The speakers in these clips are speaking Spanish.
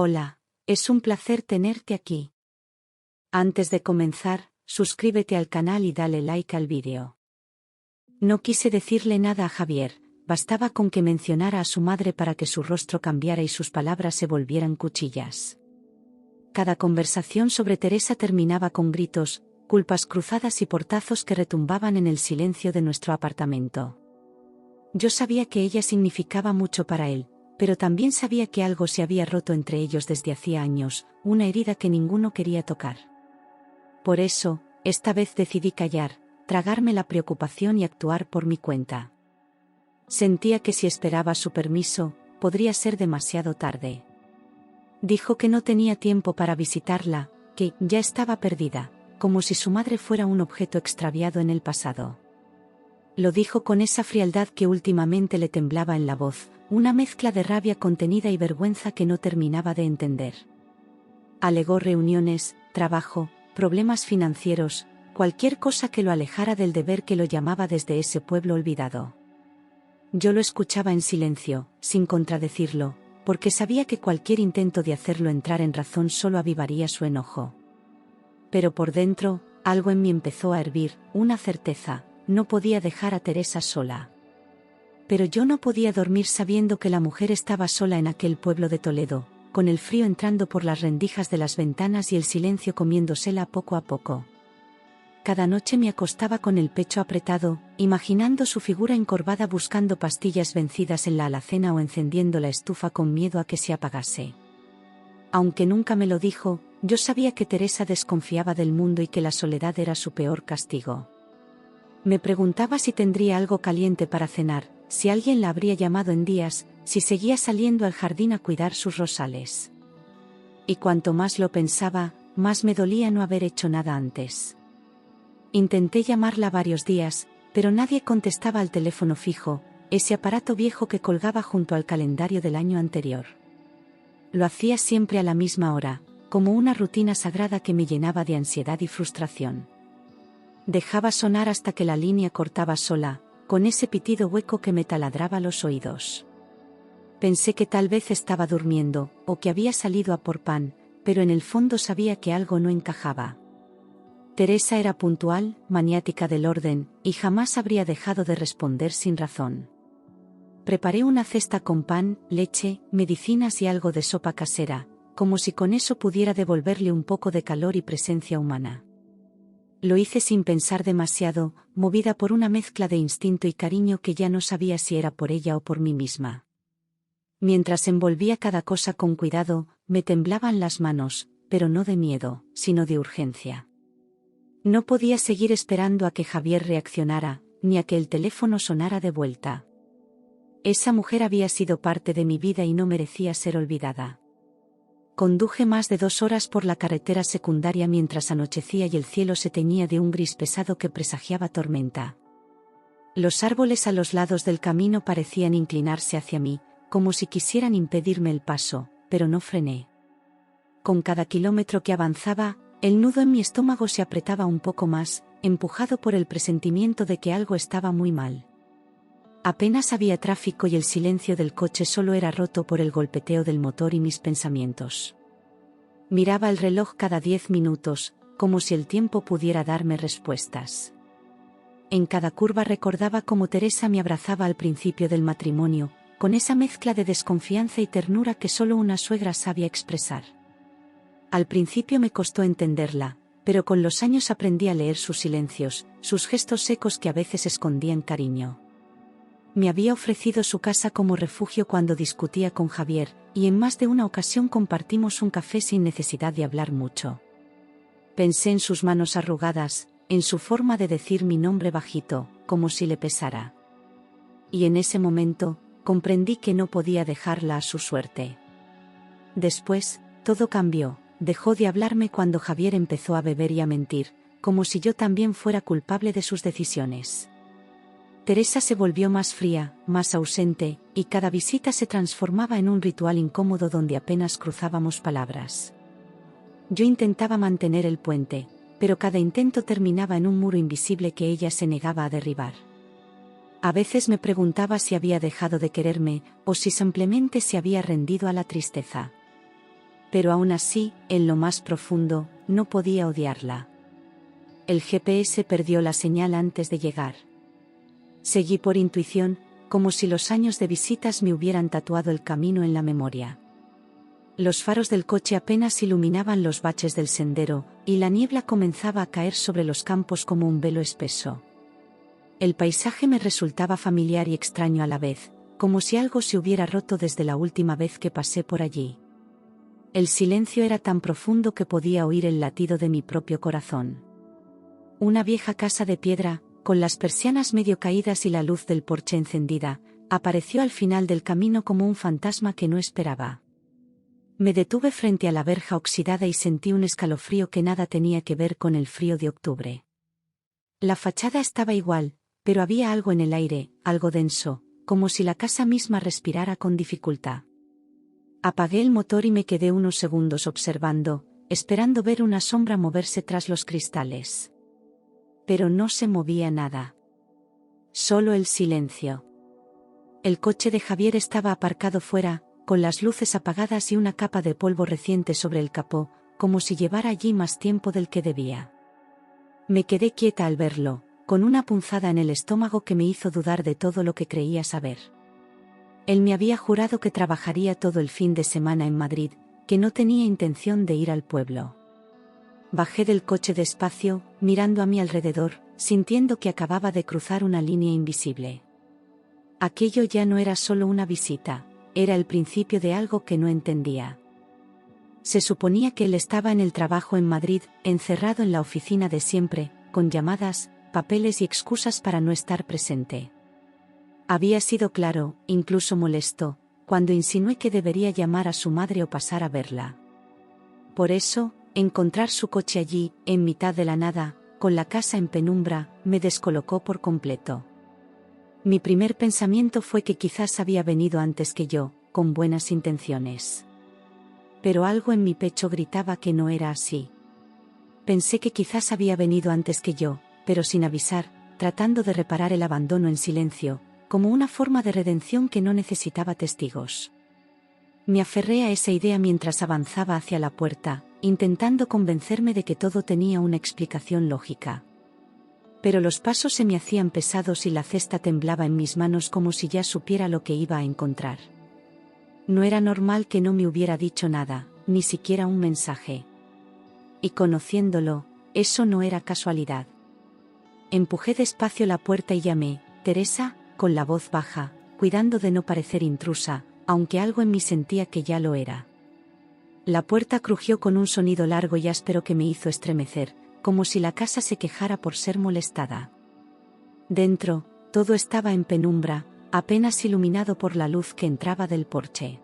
Hola, es un placer tenerte aquí. Antes de comenzar, suscríbete al canal y dale like al vídeo. No quise decirle nada a Javier, bastaba con que mencionara a su madre para que su rostro cambiara y sus palabras se volvieran cuchillas. Cada conversación sobre Teresa terminaba con gritos, culpas cruzadas y portazos que retumbaban en el silencio de nuestro apartamento. Yo sabía que ella significaba mucho para él, pero también sabía que algo se había roto entre ellos desde hacía años, una herida que ninguno quería tocar. Por eso, esta vez decidí callar, tragarme la preocupación y actuar por mi cuenta. Sentía que si esperaba su permiso, podría ser demasiado tarde. Dijo que no tenía tiempo para visitarla, que ya estaba perdida, como si su madre fuera un objeto extraviado en el pasado. Lo dijo con esa frialdad que últimamente le temblaba en la voz, una mezcla de rabia contenida y vergüenza que no terminaba de entender. Alegó reuniones, trabajo, problemas financieros, cualquier cosa que lo alejara del deber que lo llamaba desde ese pueblo olvidado. Yo lo escuchaba en silencio, sin contradecirlo, porque sabía que cualquier intento de hacerlo entrar en razón solo avivaría su enojo. Pero por dentro, algo en mí empezó a hervir, una certeza: no podía dejar a Teresa sola. Pero yo no podía dormir sabiendo que la mujer estaba sola en aquel pueblo de Toledo, con el frío entrando por las rendijas de las ventanas y el silencio comiéndosela poco a poco. Cada noche me acostaba con el pecho apretado, imaginando su figura encorvada buscando pastillas vencidas en la alacena o encendiendo la estufa con miedo a que se apagase. Aunque nunca me lo dijo, yo sabía que Teresa desconfiaba del mundo y que la soledad era su peor castigo. Me preguntaba si tendría algo caliente para cenar, si alguien la habría llamado en días, si seguía saliendo al jardín a cuidar sus rosales. Y cuanto más lo pensaba, más me dolía no haber hecho nada antes. Intenté llamarla varios días, pero nadie contestaba al teléfono fijo, ese aparato viejo que colgaba junto al calendario del año anterior. Lo hacía siempre a la misma hora, como una rutina sagrada que me llenaba de ansiedad y frustración. Dejaba sonar hasta que la línea cortaba sola, con ese pitido hueco que me taladraba los oídos. Pensé que tal vez estaba durmiendo, o que había salido a por pan, pero en el fondo sabía que algo no encajaba. Teresa era puntual, maniática del orden, y jamás habría dejado de responder sin razón. Preparé una cesta con pan, leche, medicinas y algo de sopa casera, como si con eso pudiera devolverle un poco de calor y presencia humana. Lo hice sin pensar demasiado, movida por una mezcla de instinto y cariño que ya no sabía si era por ella o por mí misma. Mientras envolvía cada cosa con cuidado, me temblaban las manos, pero no de miedo, sino de urgencia. No podía seguir esperando a que Javier reaccionara, ni a que el teléfono sonara de vuelta. Esa mujer había sido parte de mi vida y no merecía ser olvidada. Conduje más de 2 horas por la carretera secundaria mientras anochecía y el cielo se teñía de un gris pesado que presagiaba tormenta. Los árboles a los lados del camino parecían inclinarse hacia mí, como si quisieran impedirme el paso, pero no frené. Con cada kilómetro que avanzaba, el nudo en mi estómago se apretaba un poco más, empujado por el presentimiento de que algo estaba muy mal. Apenas había tráfico y el silencio del coche solo era roto por el golpeteo del motor y mis pensamientos. Miraba el reloj cada 10 minutos, como si el tiempo pudiera darme respuestas. En cada curva recordaba cómo Teresa me abrazaba al principio del matrimonio, con esa mezcla de desconfianza y ternura que solo una suegra sabía expresar. Al principio me costó entenderla, pero con los años aprendí a leer sus silencios, sus gestos secos que a veces escondían cariño. Me había ofrecido su casa como refugio cuando discutía con Javier, y en más de una ocasión compartimos un café sin necesidad de hablar mucho. Pensé en sus manos arrugadas, en su forma de decir mi nombre bajito, como si le pesara. Y en ese momento, comprendí que no podía dejarla a su suerte. Después, todo cambió, dejó de hablarme cuando Javier empezó a beber y a mentir, como si yo también fuera culpable de sus decisiones. Teresa se volvió más fría, más ausente, y cada visita se transformaba en un ritual incómodo donde apenas cruzábamos palabras. Yo intentaba mantener el puente, pero cada intento terminaba en un muro invisible que ella se negaba a derribar. A veces me preguntaba si había dejado de quererme, o si simplemente se había rendido a la tristeza. pero aún así, en lo más profundo, no podía odiarla. El GPS perdió la señal antes de llegar. Seguí por intuición, como si los años de visitas me hubieran tatuado el camino en la memoria. Los faros del coche apenas iluminaban los baches del sendero, y la niebla comenzaba a caer sobre los campos como un velo espeso. El paisaje me resultaba familiar y extraño a la vez, como si algo se hubiera roto desde la última vez que pasé por allí. El silencio era tan profundo que podía oír el latido de mi propio corazón. Una vieja casa de piedra, con las persianas medio caídas y la luz del porche encendida, apareció al final del camino como un fantasma que no esperaba. Me detuve frente a la verja oxidada y sentí un escalofrío que nada tenía que ver con el frío de octubre. La fachada estaba igual, pero había algo en el aire, algo denso, como si la casa misma respirara con dificultad. Apagué el motor y me quedé unos segundos observando, esperando ver una sombra moverse tras los cristales. Pero no se movía nada. Solo el silencio. El coche de Javier estaba aparcado fuera, con las luces apagadas y una capa de polvo reciente sobre el capó, como si llevara allí más tiempo del que debía. Me quedé quieta al verlo, con una punzada en el estómago que me hizo dudar de todo lo que creía saber. Él me había jurado que trabajaría todo el fin de semana en Madrid, que no tenía intención de ir al pueblo. Bajé del coche despacio, mirando a mi alrededor, sintiendo que acababa de cruzar una línea invisible. Aquello ya no era solo una visita, era el principio de algo que no entendía. Se suponía que él estaba en el trabajo en Madrid, encerrado en la oficina de siempre, con llamadas, papeles y excusas para no estar presente. Había sido claro, incluso molesto, cuando insinué que debería llamar a su madre o pasar a verla. Por eso, encontrar su coche allí, en mitad de la nada, con la casa en penumbra, me descolocó por completo. Mi primer pensamiento fue que quizás había venido antes que yo, con buenas intenciones. Pero algo en mi pecho gritaba que no era así. Pensé que quizás había venido antes que yo, pero sin avisar, tratando de reparar el abandono en silencio, como una forma de redención que no necesitaba testigos. Me aferré a esa idea mientras avanzaba hacia la puerta, intentando convencerme de que todo tenía una explicación lógica. Pero los pasos se me hacían pesados y la cesta temblaba en mis manos como si ya supiera lo que iba a encontrar. No era normal que no me hubiera dicho nada, ni siquiera un mensaje. Y conociéndolo, eso no era casualidad. Empujé despacio la puerta y llamé, «Teresa», con la voz baja, cuidando de no parecer intrusa, aunque algo en mí sentía que ya lo era. La puerta crujió con un sonido largo y áspero que me hizo estremecer, como si la casa se quejara por ser molestada. Dentro, todo estaba en penumbra, apenas iluminado por la luz que entraba del porche.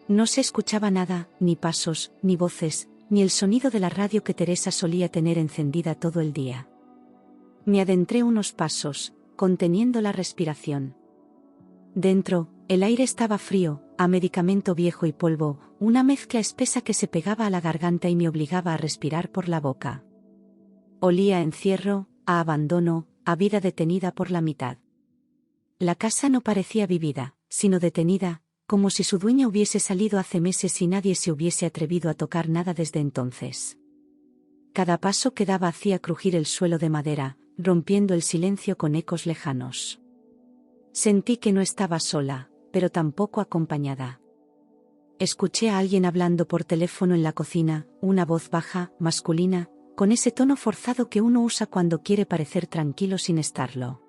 No se escuchaba nada, ni pasos, ni voces, ni el sonido de la radio que Teresa solía tener encendida todo el día. Me adentré unos pasos, conteniendo la respiración. Dentro, el aire estaba frío, a medicamento viejo y polvo, una mezcla espesa que se pegaba a la garganta y me obligaba a respirar por la boca. Olía a encierro, a abandono, a vida detenida por la mitad. La casa no parecía vivida, sino detenida, como si su dueña hubiese salido hace meses y nadie se hubiese atrevido a tocar nada desde entonces. Cada paso que daba hacía crujir el suelo de madera, rompiendo el silencio con ecos lejanos. Sentí que no estaba sola, pero tampoco acompañada. Escuché a alguien hablando por teléfono en la cocina, una voz baja, masculina, con ese tono forzado que uno usa cuando quiere parecer tranquilo sin estarlo.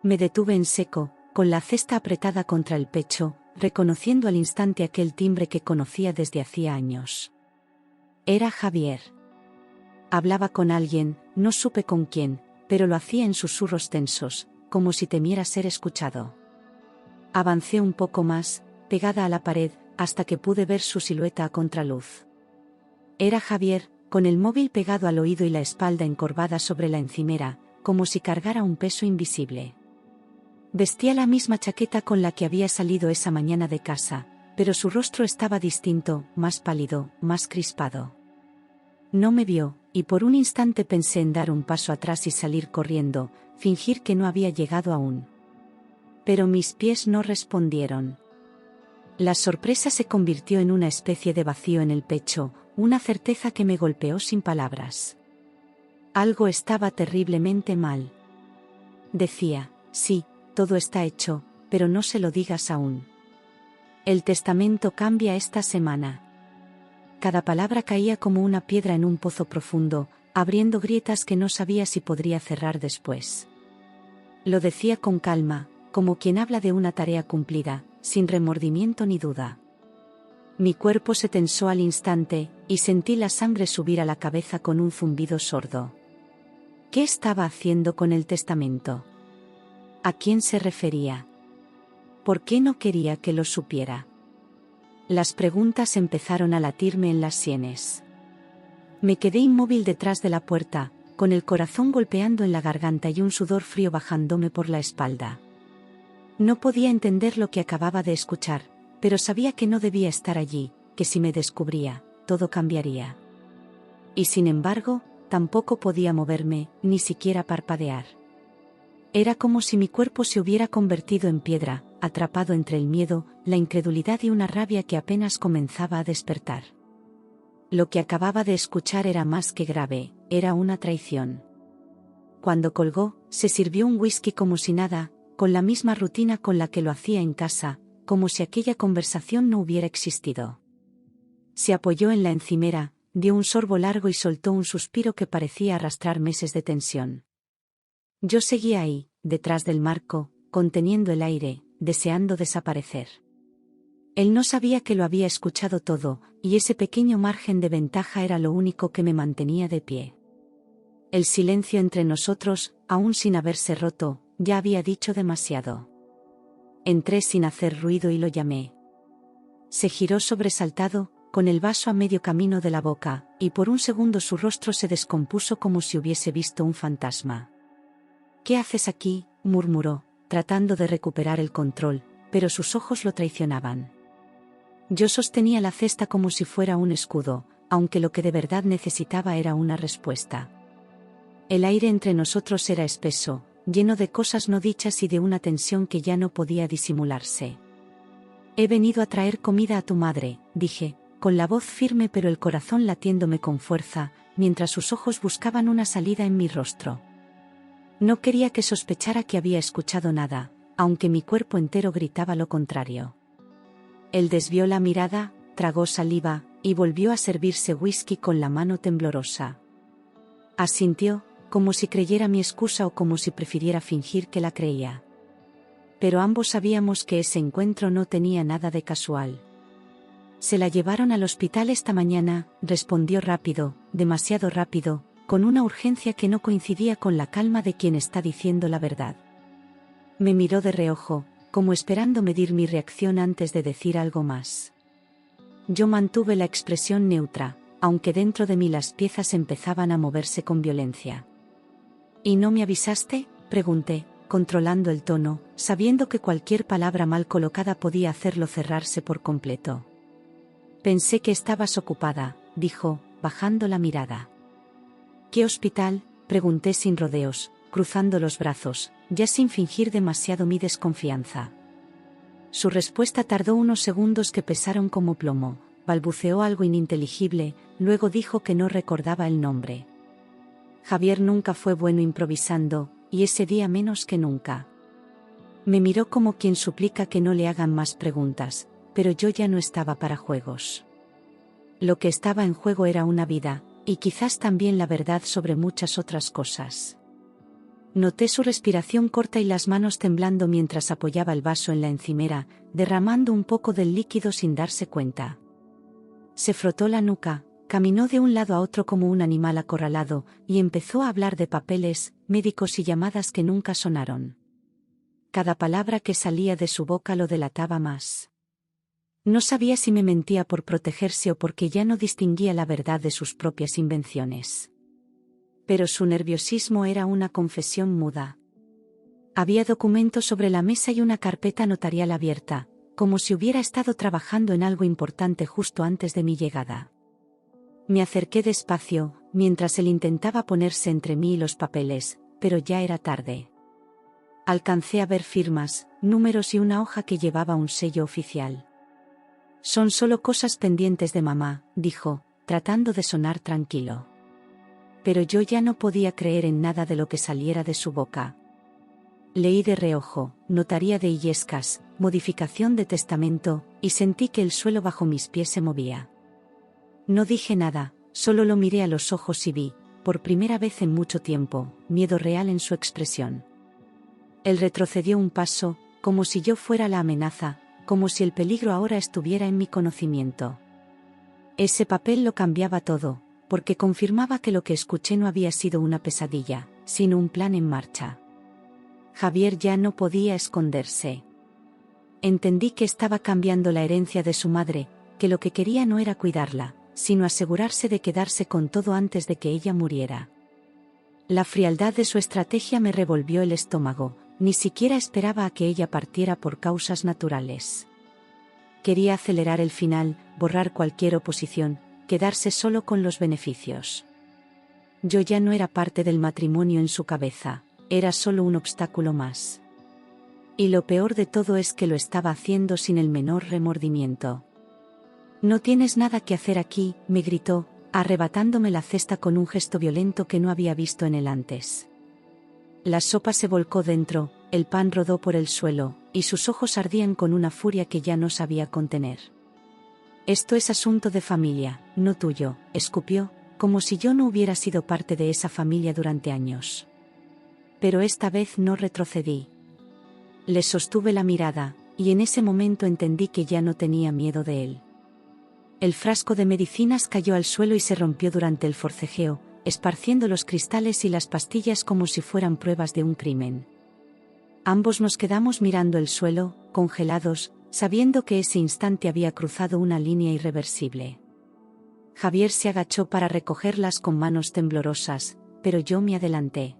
Me detuve en seco, con la cesta apretada contra el pecho, reconociendo al instante aquel timbre que conocía desde hacía años. Era Javier. Hablaba con alguien, no supe con quién, pero lo hacía en susurros tensos, como si temiera ser escuchado. Avancé un poco más, pegada a la pared, hasta que pude ver su silueta a contraluz. Era Javier, con el móvil pegado al oído y la espalda encorvada sobre la encimera, como si cargara un peso invisible. Vestía la misma chaqueta con la que había salido esa mañana de casa, pero su rostro estaba distinto, más pálido, más crispado. No me vio, y por un instante pensé en dar un paso atrás y salir corriendo, fingir que no había llegado aún. Pero mis pies no respondieron. La sorpresa se convirtió en una especie de vacío en el pecho, una certeza que me golpeó sin palabras. Algo estaba terriblemente mal. Decía, sí, todo está hecho, pero no se lo digas aún. El testamento cambia esta semana. Cada palabra caía como una piedra en un pozo profundo, abriendo grietas que no sabía si podría cerrar después. Lo decía con calma, como quien habla de una tarea cumplida, sin remordimiento ni duda. Mi cuerpo se tensó al instante, y sentí la sangre subir a la cabeza con un zumbido sordo. ¿Qué estaba haciendo con el testamento? ¿A quién se refería? ¿Por qué no quería que lo supiera? Las preguntas empezaron a latirme en las sienes. Me quedé inmóvil detrás de la puerta, con el corazón golpeando en la garganta y un sudor frío bajándome por la espalda. No podía entender lo que acababa de escuchar, pero sabía que no debía estar allí, que si me descubría, todo cambiaría. Y sin embargo, tampoco podía moverme, ni siquiera parpadear. Era como si mi cuerpo se hubiera convertido en piedra, atrapado entre el miedo, la incredulidad y una rabia que apenas comenzaba a despertar. Lo que acababa de escuchar era más que grave, era una traición. Cuando colgó, se sirvió un whisky como si nada, con la misma rutina con la que lo hacía en casa, como si aquella conversación no hubiera existido. Se apoyó en la encimera, dio un sorbo largo y soltó un suspiro que parecía arrastrar meses de tensión. Yo seguía ahí, detrás del marco, conteniendo el aire, deseando desaparecer. Él no sabía que lo había escuchado todo, y ese pequeño margen de ventaja era lo único que me mantenía de pie. El silencio entre nosotros, aún sin haberse roto, ya había dicho demasiado. Entré sin hacer ruido y lo llamé. Se giró sobresaltado, con el vaso a medio camino de la boca, y por un segundo su rostro se descompuso como si hubiese visto un fantasma. «¿Qué haces aquí?», murmuró, tratando de recuperar el control, pero sus ojos lo traicionaban. Yo sostenía la cesta como si fuera un escudo, aunque lo que de verdad necesitaba era una respuesta. El aire entre nosotros era espeso, lleno de cosas no dichas y de una tensión que ya no podía disimularse. «He venido a traer comida a tu madre», dije, con la voz firme pero el corazón latiéndome con fuerza, mientras sus ojos buscaban una salida en mi rostro. No quería que sospechara que había escuchado nada, aunque mi cuerpo entero gritaba lo contrario. Él desvió la mirada, tragó saliva, y volvió a servirse whisky con la mano temblorosa. Asintió, como si creyera mi excusa o como si prefiriera fingir que la creía. Pero ambos sabíamos que ese encuentro no tenía nada de casual. «Se la llevaron al hospital esta mañana», respondió rápido, demasiado rápido, con una urgencia que no coincidía con la calma de quien está diciendo la verdad. Me miró de reojo, como esperando medir mi reacción antes de decir algo más. Yo mantuve la expresión neutra, aunque dentro de mí las piezas empezaban a moverse con violencia. «¿Y no me avisaste?», pregunté, controlando el tono, sabiendo que cualquier palabra mal colocada podía hacerlo cerrarse por completo. «Pensé que estabas ocupada», dijo, bajando la mirada. «¿Qué hospital?», pregunté sin rodeos, cruzando los brazos, ya sin fingir demasiado mi desconfianza. Su respuesta tardó unos segundos que pesaron como plomo, balbuceó algo ininteligible, luego dijo que no recordaba el nombre. Javier nunca fue bueno improvisando, y ese día menos que nunca. Me miró como quien suplica que no le hagan más preguntas, pero yo ya no estaba para juegos. Lo que estaba en juego era una vida, y quizás también la verdad sobre muchas otras cosas. Noté su respiración corta y las manos temblando mientras apoyaba el vaso en la encimera, derramando un poco del líquido sin darse cuenta. Se frotó la nuca, caminó de un lado a otro como un animal acorralado, y empezó a hablar de papeles, médicos y llamadas que nunca sonaron. Cada palabra que salía de su boca lo delataba más. No sabía si me mentía por protegerse o porque ya no distinguía la verdad de sus propias invenciones. Pero su nerviosismo era una confesión muda. Había documentos sobre la mesa y una carpeta notarial abierta, como si hubiera estado trabajando en algo importante justo antes de mi llegada. Me acerqué despacio, mientras él intentaba ponerse entre mí y los papeles, pero ya era tarde. Alcancé a ver firmas, números y una hoja que llevaba un sello oficial. Son solo cosas pendientes de mamá, dijo, tratando de sonar tranquilo. Pero yo ya no podía creer en nada de lo que saliera de su boca. Leí de reojo, notaría de Illescas, modificación de testamento, y sentí que el suelo bajo mis pies se movía. No dije nada, solo lo miré a los ojos y vi, por primera vez en mucho tiempo, miedo real en su expresión. Él retrocedió un paso, como si yo fuera la amenaza, como si el peligro ahora estuviera en mi conocimiento. Ese papel lo cambiaba todo, porque confirmaba que lo que escuché no había sido una pesadilla, sino un plan en marcha. Javier ya no podía esconderse. Entendí que estaba cambiando la herencia de su madre, que lo que quería no era cuidarla, sino asegurarse de quedarse con todo antes de que ella muriera. La frialdad de su estrategia me revolvió el estómago, ni siquiera esperaba a que ella partiera por causas naturales. Quería acelerar el final, borrar cualquier oposición, quedarse solo con los beneficios. Yo ya no era parte del matrimonio en su cabeza, era solo un obstáculo más. Y lo peor de todo es que lo estaba haciendo sin el menor remordimiento. «No tienes nada que hacer aquí», me gritó, arrebatándome la cesta con un gesto violento que no había visto en él antes. La sopa se volcó dentro, el pan rodó por el suelo, y sus ojos ardían con una furia que ya no sabía contener. «Esto es asunto de familia, no tuyo», escupió, como si yo no hubiera sido parte de esa familia durante años. Pero esta vez no retrocedí. Le sostuve la mirada, y en ese momento entendí que ya no tenía miedo de él. El frasco de medicinas cayó al suelo y se rompió durante el forcejeo, esparciendo los cristales y las pastillas como si fueran pruebas de un crimen. Ambos nos quedamos mirando el suelo, congelados, sabiendo que ese instante había cruzado una línea irreversible. Javier se agachó para recogerlas con manos temblorosas, pero yo me adelanté.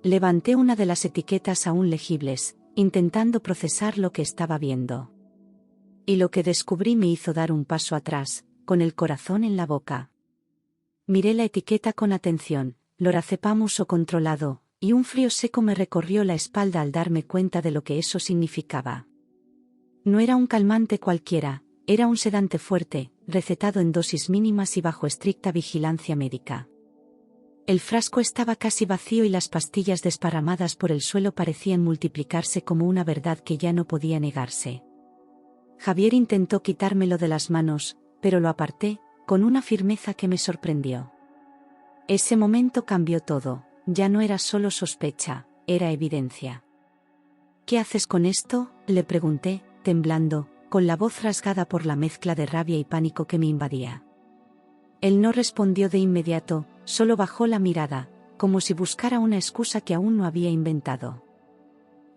Levanté una de las etiquetas aún legibles, intentando procesar lo que estaba viendo. Y lo que descubrí me hizo dar un paso atrás, con el corazón en la boca. Miré la etiqueta con atención, lorazepam uso controlado, y un frío seco me recorrió la espalda al darme cuenta de lo que eso significaba. No era un calmante cualquiera, era un sedante fuerte, recetado en dosis mínimas y bajo estricta vigilancia médica. El frasco estaba casi vacío y las pastillas desparramadas por el suelo parecían multiplicarse como una verdad que ya no podía negarse. Javier intentó quitármelo de las manos, pero lo aparté, con una firmeza que me sorprendió. Ese momento cambió todo, ya no era solo sospecha, era evidencia. «¿Qué haces con esto?», le pregunté, temblando, con la voz rasgada por la mezcla de rabia y pánico que me invadía. Él no respondió de inmediato, solo bajó la mirada, como si buscara una excusa que aún no había inventado.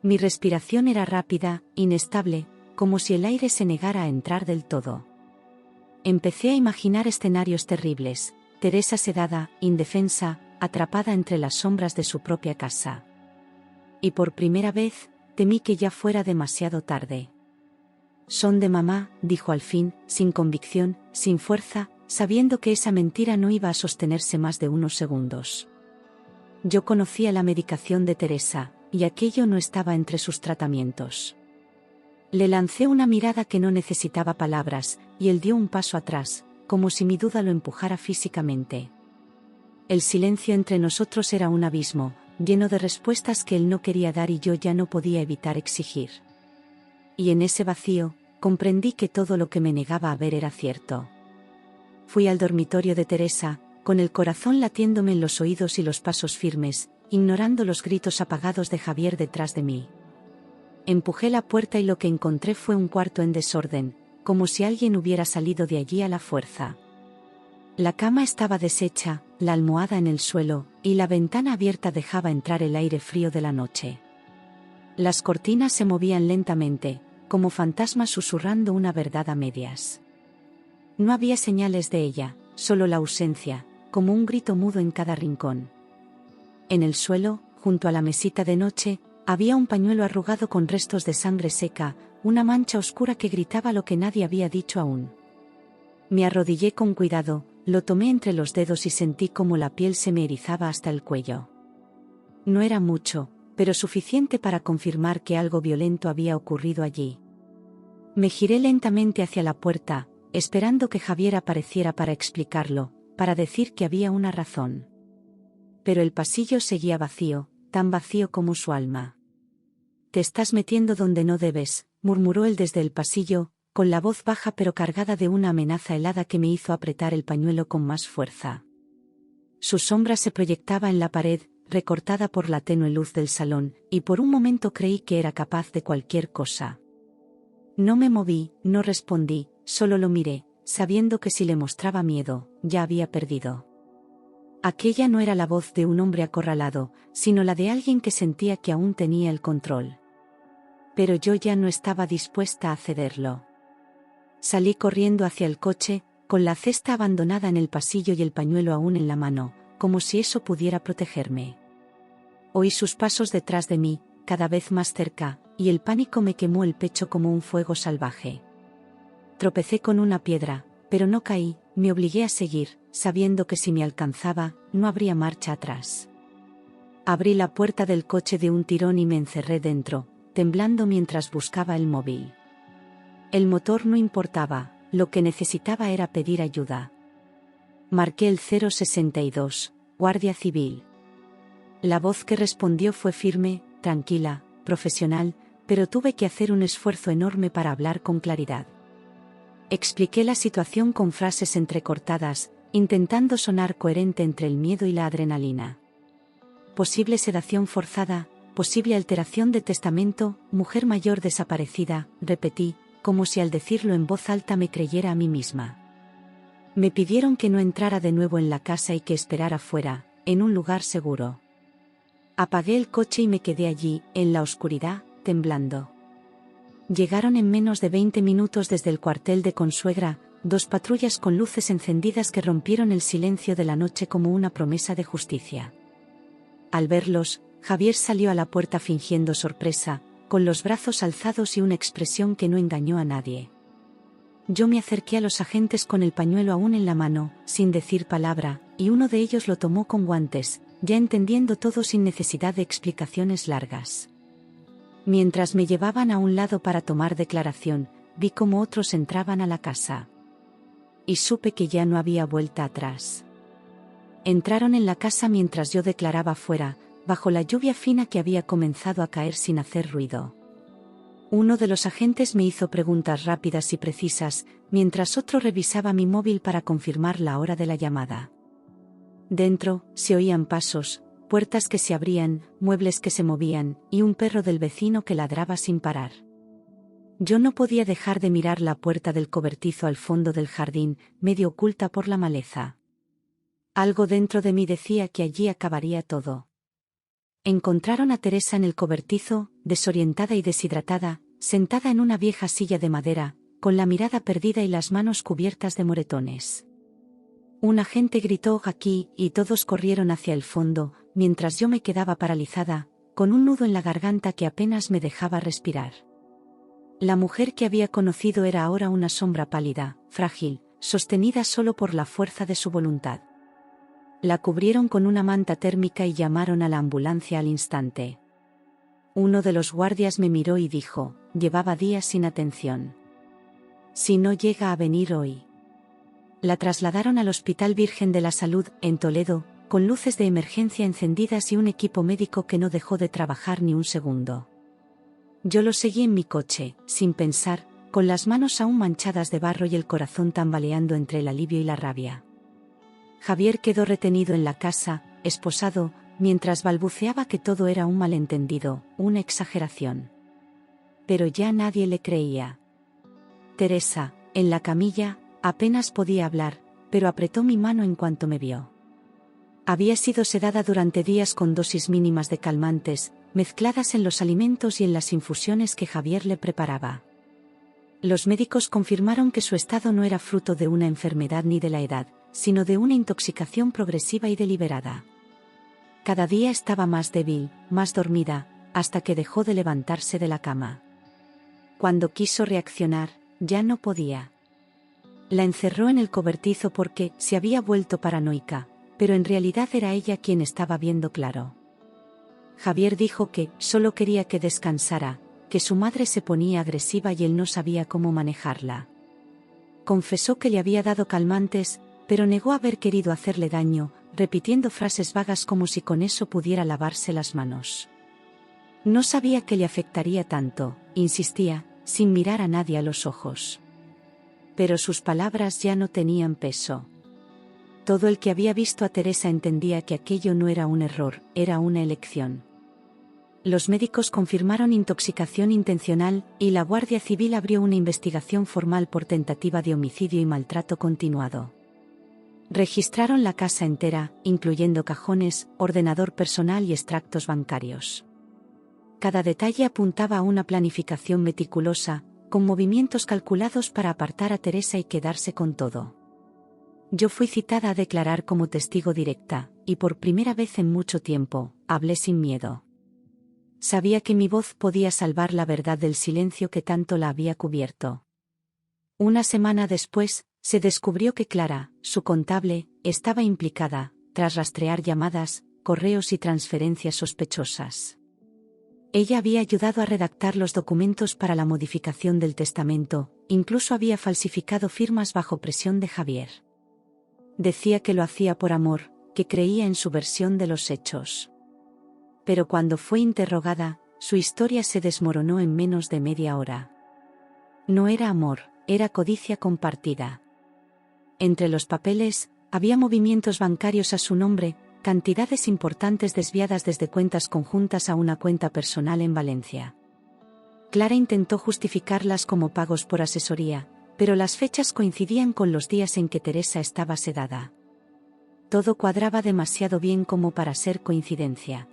Mi respiración era rápida, inestable, como si el aire se negara a entrar del todo. Empecé a imaginar escenarios terribles, Teresa sedada, indefensa, atrapada entre las sombras de su propia casa. Y por primera vez, temí que ya fuera demasiado tarde. «Son de mamá», dijo al fin, sin convicción, sin fuerza, sabiendo que esa mentira no iba a sostenerse más de unos segundos. Yo conocía la medicación de Teresa, y aquello no estaba entre sus tratamientos. Le lancé una mirada que no necesitaba palabras, y él dio un paso atrás, como si mi duda lo empujara físicamente. El silencio entre nosotros era un abismo, lleno de respuestas que él no quería dar y yo ya no podía evitar exigir. Y en ese vacío, comprendí que todo lo que me negaba a ver era cierto. Fui al dormitorio de Teresa, con el corazón latiéndome en los oídos y los pasos firmes, ignorando los gritos apagados de Javier detrás de mí. Empujé la puerta y lo que encontré fue un cuarto en desorden, como si alguien hubiera salido de allí a la fuerza. La cama estaba deshecha, la almohada en el suelo, y la ventana abierta dejaba entrar el aire frío de la noche. Las cortinas se movían lentamente, como fantasmas susurrando una verdad a medias. No había señales de ella, solo la ausencia, como un grito mudo en cada rincón. En el suelo, junto a la mesita de noche, había un pañuelo arrugado con restos de sangre seca, una mancha oscura que gritaba lo que nadie había dicho aún. Me arrodillé con cuidado, lo tomé entre los dedos y sentí como la piel se me erizaba hasta el cuello. No era mucho, pero suficiente para confirmar que algo violento había ocurrido allí. Me giré lentamente hacia la puerta, esperando que Javier apareciera para explicarlo, para decir que había una razón. Pero el pasillo seguía vacío, tan vacío como su alma. «Te estás metiendo donde no debes», murmuró él desde el pasillo, con la voz baja pero cargada de una amenaza helada que me hizo apretar el pañuelo con más fuerza. Su sombra se proyectaba en la pared, recortada por la tenue luz del salón, y por un momento creí que era capaz de cualquier cosa. No me moví, no respondí, solo lo miré, sabiendo que si le mostraba miedo, ya había perdido. Aquella no era la voz de un hombre acorralado, sino la de alguien que sentía que aún tenía el control. Pero yo ya no estaba dispuesta a cederlo. Salí corriendo hacia el coche, con la cesta abandonada en el pasillo y el pañuelo aún en la mano, como si eso pudiera protegerme. Oí sus pasos detrás de mí, cada vez más cerca, y el pánico me quemó el pecho como un fuego salvaje. Tropecé con una piedra, pero no caí, me obligué a seguir, sabiendo que si me alcanzaba, no habría marcha atrás. Abrí la puerta del coche de un tirón y me encerré dentro, temblando mientras buscaba el móvil. El motor no importaba, lo que necesitaba era pedir ayuda. Marqué el 062, Guardia Civil. La voz que respondió fue firme, tranquila, profesional, pero tuve que hacer un esfuerzo enorme para hablar con claridad. Expliqué la situación con frases entrecortadas, intentando sonar coherente entre el miedo y la adrenalina. Posible sedación forzada, posible alteración de testamento, mujer mayor desaparecida, repetí, como si al decirlo en voz alta me creyera a mí misma. Me pidieron que no entrara de nuevo en la casa y que esperara fuera, en un lugar seguro. Apagué el coche y me quedé allí, en la oscuridad, temblando. Llegaron en menos de 20 minutos desde el cuartel de Consuegra, 2 patrullas con luces encendidas que rompieron el silencio de la noche como una promesa de justicia. Al verlos, Javier salió a la puerta fingiendo sorpresa, con los brazos alzados y una expresión que no engañó a nadie. Yo me acerqué a los agentes con el pañuelo aún en la mano, sin decir palabra, y uno de ellos lo tomó con guantes, ya entendiendo todo sin necesidad de explicaciones largas. Mientras me llevaban a un lado para tomar declaración, vi cómo otros entraban a la casa. Y supe que ya no había vuelta atrás. Entraron en la casa mientras yo declaraba fuera, bajo la lluvia fina que había comenzado a caer sin hacer ruido. Uno de los agentes me hizo preguntas rápidas y precisas, mientras otro revisaba mi móvil para confirmar la hora de la llamada. Dentro, se oían pasos, puertas que se abrían, muebles que se movían, y un perro del vecino que ladraba sin parar. Yo no podía dejar de mirar la puerta del cobertizo al fondo del jardín, medio oculta por la maleza. Algo dentro de mí decía que allí acabaría todo. Encontraron a Teresa en el cobertizo, desorientada y deshidratada, sentada en una vieja silla de madera, con la mirada perdida y las manos cubiertas de moretones. Un agente gritó «aquí» y todos corrieron hacia el fondo, mientras yo me quedaba paralizada, con un nudo en la garganta que apenas me dejaba respirar. La mujer que había conocido era ahora una sombra pálida, frágil, sostenida solo por la fuerza de su voluntad. La cubrieron con una manta térmica y llamaron a la ambulancia al instante. Uno de los guardias me miró y dijo, llevaba días sin atención. Si no llega a venir hoy. La trasladaron al Hospital Virgen de la Salud, en Toledo, con luces de emergencia encendidas y un equipo médico que no dejó de trabajar ni un segundo. Yo lo seguí en mi coche, sin pensar, con las manos aún manchadas de barro y el corazón tambaleando entre el alivio y la rabia. Javier quedó retenido en la casa, esposado, mientras balbuceaba que todo era un malentendido, una exageración. Pero ya nadie le creía. Teresa, en la camilla, apenas podía hablar, pero apretó mi mano en cuanto me vio. Había sido sedada durante días con dosis mínimas de calmantes, mezcladas en los alimentos y en las infusiones que Javier le preparaba. Los médicos confirmaron que su estado no era fruto de una enfermedad ni de la edad, sino de una intoxicación progresiva y deliberada. Cada día estaba más débil, más dormida, hasta que dejó de levantarse de la cama. Cuando quiso reaccionar, ya no podía. La encerró en el cobertizo porque se había vuelto paranoica, pero en realidad era ella quien estaba viendo claro. Javier dijo que solo quería que descansara, que su madre se ponía agresiva y él no sabía cómo manejarla. Confesó que le había dado calmantes, pero negó haber querido hacerle daño, repitiendo frases vagas como si con eso pudiera lavarse las manos. No sabía que le afectaría tanto, insistía, sin mirar a nadie a los ojos. Pero sus palabras ya no tenían peso. Todo el que había visto a Teresa entendía que aquello no era un error, era una elección. Los médicos confirmaron intoxicación intencional, y la Guardia Civil abrió una investigación formal por tentativa de homicidio y maltrato continuado. Registraron la casa entera, incluyendo cajones, ordenador personal y extractos bancarios. Cada detalle apuntaba a una planificación meticulosa, con movimientos calculados para apartar a Teresa y quedarse con todo. Yo fui citada a declarar como testigo directa, y por primera vez en mucho tiempo, hablé sin miedo. Sabía que mi voz podía salvar la verdad del silencio que tanto la había cubierto. Una semana después, se descubrió que Clara, su contable, estaba implicada, tras rastrear llamadas, correos y transferencias sospechosas. Ella había ayudado a redactar los documentos para la modificación del testamento, incluso había falsificado firmas bajo presión de Javier. Decía que lo hacía por amor, que creía en su versión de los hechos. Pero cuando fue interrogada, su historia se desmoronó en menos de media hora. No era amor, era codicia compartida. Entre los papeles, había movimientos bancarios a su nombre, cantidades importantes desviadas desde cuentas conjuntas a una cuenta personal en Valencia. Clara intentó justificarlas como pagos por asesoría, pero las fechas coincidían con los días en que Teresa estaba sedada. Todo cuadraba demasiado bien como para ser coincidencia.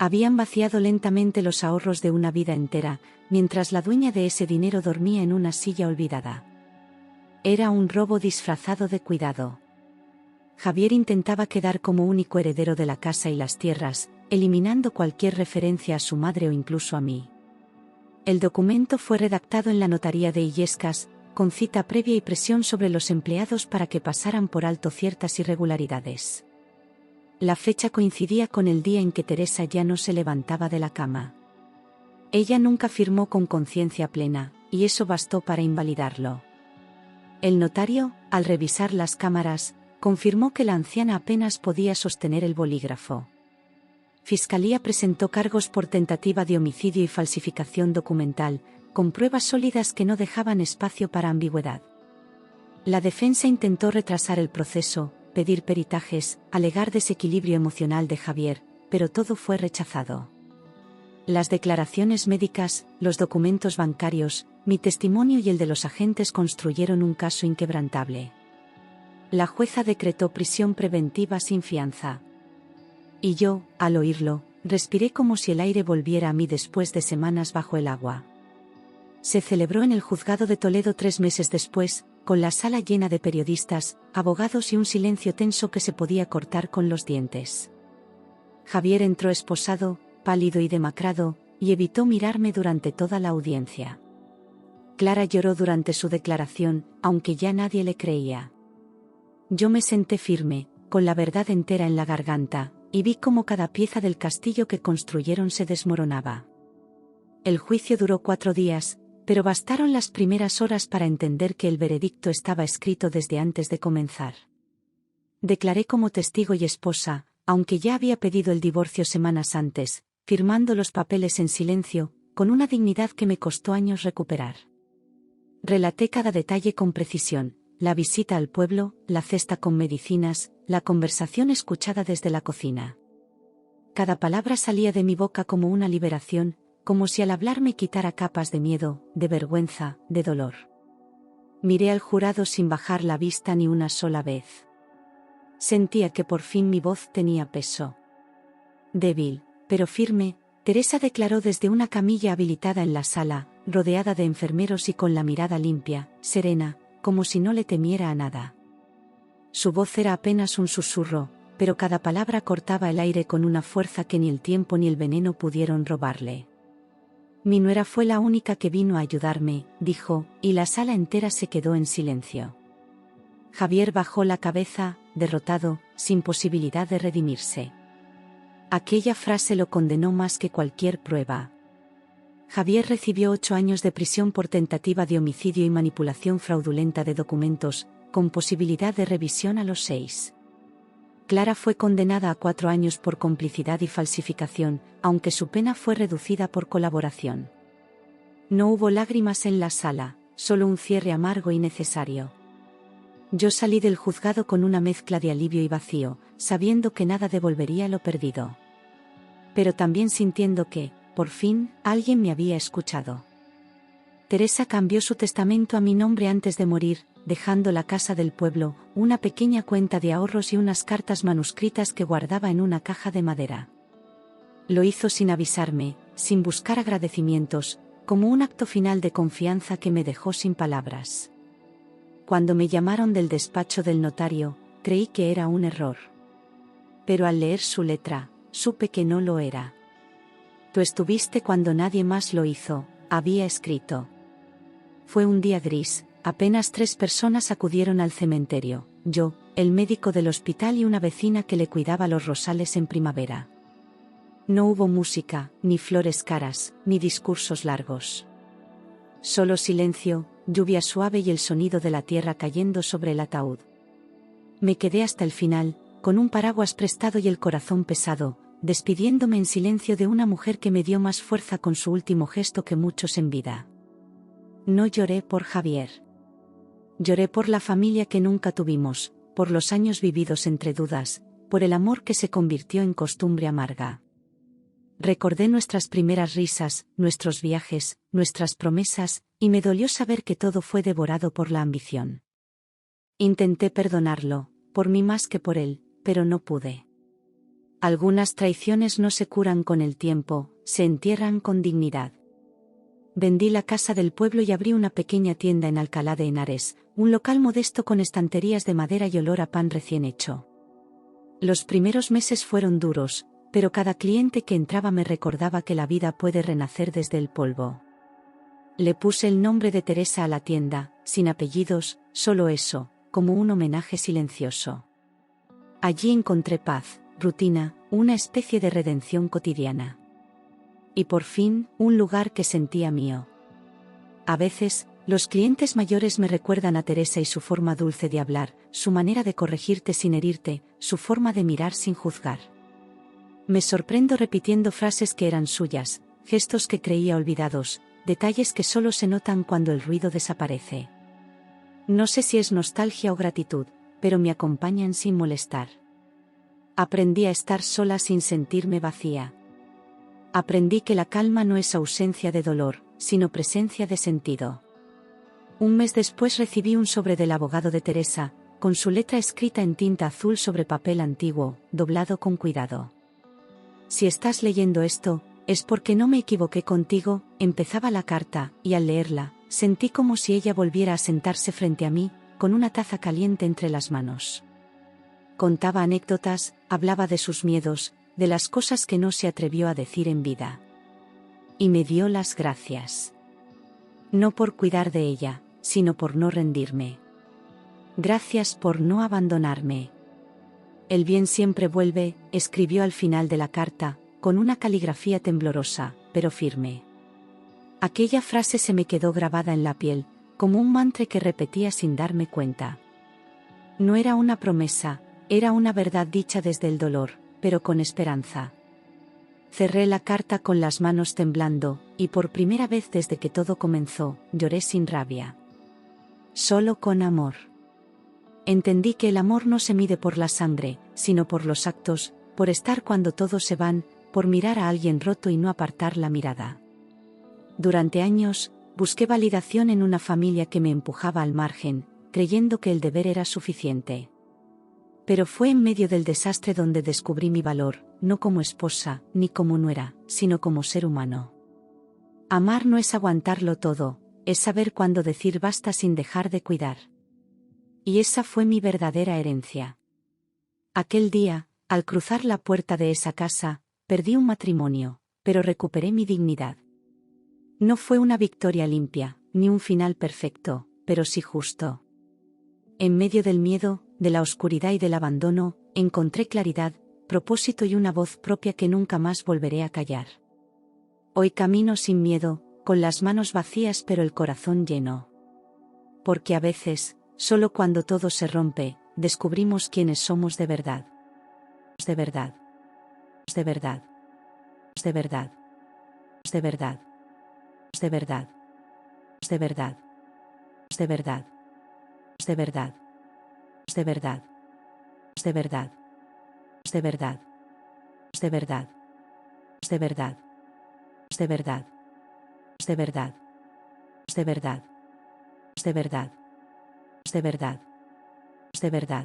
Habían vaciado lentamente los ahorros de una vida entera, mientras la dueña de ese dinero dormía en una silla olvidada. Era un robo disfrazado de cuidado. Javier intentaba quedar como único heredero de la casa y las tierras, eliminando cualquier referencia a su madre o incluso a mí. El documento fue redactado en la notaría de Illescas, con cita previa y presión sobre los empleados para que pasaran por alto ciertas irregularidades. La fecha coincidía con el día en que Teresa ya no se levantaba de la cama. Ella nunca firmó con conciencia plena, y eso bastó para invalidarlo. El notario, al revisar las cámaras, confirmó que la anciana apenas podía sostener el bolígrafo. Fiscalía presentó cargos por tentativa de homicidio y falsificación documental, con pruebas sólidas que no dejaban espacio para ambigüedad. La defensa intentó retrasar el proceso, pedir peritajes, alegar desequilibrio emocional de Javier, pero todo fue rechazado. Las declaraciones médicas, los documentos bancarios, mi testimonio y el de los agentes construyeron un caso inquebrantable. La jueza decretó prisión preventiva sin fianza. Y yo, al oírlo, respiré como si el aire volviera a mí después de semanas bajo el agua. Se celebró en el juzgado de Toledo 3 meses después, con la sala llena de periodistas, abogados y un silencio tenso que se podía cortar con los dientes. Javier entró esposado, pálido y demacrado, y evitó mirarme durante toda la audiencia. Clara lloró durante su declaración, aunque ya nadie le creía. Yo me senté firme, con la verdad entera en la garganta, y vi cómo cada pieza del castillo que construyeron se desmoronaba. El juicio duró 4 días, pero bastaron las primeras horas para entender que el veredicto estaba escrito desde antes de comenzar. Declaré como testigo y esposa, aunque ya había pedido el divorcio semanas antes, firmando los papeles en silencio, con una dignidad que me costó años recuperar. Relaté cada detalle con precisión, la visita al pueblo, la cesta con medicinas, la conversación escuchada desde la cocina. Cada palabra salía de mi boca como una liberación, como si al hablar me quitara capas de miedo, de vergüenza, de dolor. Miré al jurado sin bajar la vista ni una sola vez. Sentía que por fin mi voz tenía peso. Débil, pero firme, Teresa declaró desde una camilla habilitada en la sala, rodeada de enfermeros y con la mirada limpia, serena, como si no le temiera a nada. Su voz era apenas un susurro, pero cada palabra cortaba el aire con una fuerza que ni el tiempo ni el veneno pudieron robarle. Mi nuera fue la única que vino a ayudarme, dijo, y la sala entera se quedó en silencio. Javier bajó la cabeza, derrotado, sin posibilidad de redimirse. Aquella frase lo condenó más que cualquier prueba. Javier recibió 8 años de prisión por tentativa de homicidio y manipulación fraudulenta de documentos, con posibilidad de revisión a los 6. Clara fue condenada a 4 años por complicidad y falsificación, aunque su pena fue reducida por colaboración. No hubo lágrimas en la sala, solo un cierre amargo y necesario. Yo salí del juzgado con una mezcla de alivio y vacío, sabiendo que nada devolvería lo perdido. Pero también sintiendo que, por fin, alguien me había escuchado. Teresa cambió su testamento a mi nombre antes de morir, dejando la casa del pueblo, una pequeña cuenta de ahorros y unas cartas manuscritas que guardaba en una caja de madera. Lo hizo sin avisarme, sin buscar agradecimientos, como un acto final de confianza que me dejó sin palabras. Cuando me llamaron del despacho del notario, creí que era un error. Pero al leer su letra, supe que no lo era. Tú estuviste cuando nadie más lo hizo, había escrito. Fue un día gris, apenas 3 personas acudieron al cementerio, yo, el médico del hospital y una vecina que le cuidaba los rosales en primavera. No hubo música, ni flores caras, ni discursos largos. Solo silencio, lluvia suave y el sonido de la tierra cayendo sobre el ataúd. Me quedé hasta el final, con un paraguas prestado y el corazón pesado, despidiéndome en silencio de una mujer que me dio más fuerza con su último gesto que muchos en vida. No lloré por Javier. Lloré por la familia que nunca tuvimos, por los años vividos entre dudas, por el amor que se convirtió en costumbre amarga. Recordé nuestras primeras risas, nuestros viajes, nuestras promesas, y me dolió saber que todo fue devorado por la ambición. Intenté perdonarlo, por mí más que por él, pero no pude. Algunas traiciones no se curan con el tiempo, se entierran con dignidad. Vendí la casa del pueblo y abrí una pequeña tienda en Alcalá de Henares, un local modesto con estanterías de madera y olor a pan recién hecho. Los primeros meses fueron duros, pero cada cliente que entraba me recordaba que la vida puede renacer desde el polvo. Le puse el nombre de Teresa a la tienda, sin apellidos, solo eso, como un homenaje silencioso. Allí encontré paz, rutina, una especie de redención cotidiana. Y por fin, un lugar que sentía mío. A veces, los clientes mayores me recuerdan a Teresa y su forma dulce de hablar, su manera de corregirte sin herirte, su forma de mirar sin juzgar. Me sorprendo repitiendo frases que eran suyas, gestos que creía olvidados, detalles que solo se notan cuando el ruido desaparece. No sé si es nostalgia o gratitud, pero me acompañan sin molestar. Aprendí a estar sola sin sentirme vacía. Aprendí que la calma no es ausencia de dolor, sino presencia de sentido. Un mes después recibí un sobre del abogado de Teresa, con su letra escrita en tinta azul sobre papel antiguo, doblado con cuidado. Si estás leyendo esto, es porque no me equivoqué contigo, empezaba la carta, y al leerla, sentí como si ella volviera a sentarse frente a mí, con una taza caliente entre las manos. Contaba anécdotas, hablaba de sus miedos, de las cosas que no se atrevió a decir en vida. Y me dio las gracias. No por cuidar de ella, sino por no rendirme. Gracias por no abandonarme. El bien siempre vuelve, escribió al final de la carta, con una caligrafía temblorosa, pero firme. Aquella frase se me quedó grabada en la piel, como un mantra que repetía sin darme cuenta. No era una promesa, era una verdad dicha desde el dolor, pero con esperanza. Cerré la carta con las manos temblando, y por primera vez desde que todo comenzó, lloré sin rabia. Solo con amor. Entendí que el amor no se mide por la sangre, sino por los actos, por estar cuando todos se van, por mirar a alguien roto y no apartar la mirada. Durante años, busqué validación en una familia que me empujaba al margen, creyendo que el deber era suficiente. Pero fue en medio del desastre donde descubrí mi valor, no como esposa, ni como nuera, sino como ser humano. Amar no es aguantarlo todo, es saber cuándo decir basta sin dejar de cuidar. Y esa fue mi verdadera herencia. Aquel día, al cruzar la puerta de esa casa, perdí un matrimonio, pero recuperé mi dignidad. No fue una victoria limpia, ni un final perfecto, pero sí justo. En medio del miedo, de la oscuridad y del abandono, encontré claridad, propósito y una voz propia que nunca más volveré a callar. Hoy camino sin miedo, con las manos vacías pero el corazón lleno. Porque a veces, solo cuando todo se rompe, descubrimos quiénes somos de verdad. De verdad. De verdad. De verdad. De verdad. De verdad. De verdad. De verdad. De verdad. De verdad. De verdad. De verdad. De verdad. De verdad. De verdad. De verdad. De verdad. De verdad. De verdad. De verdad.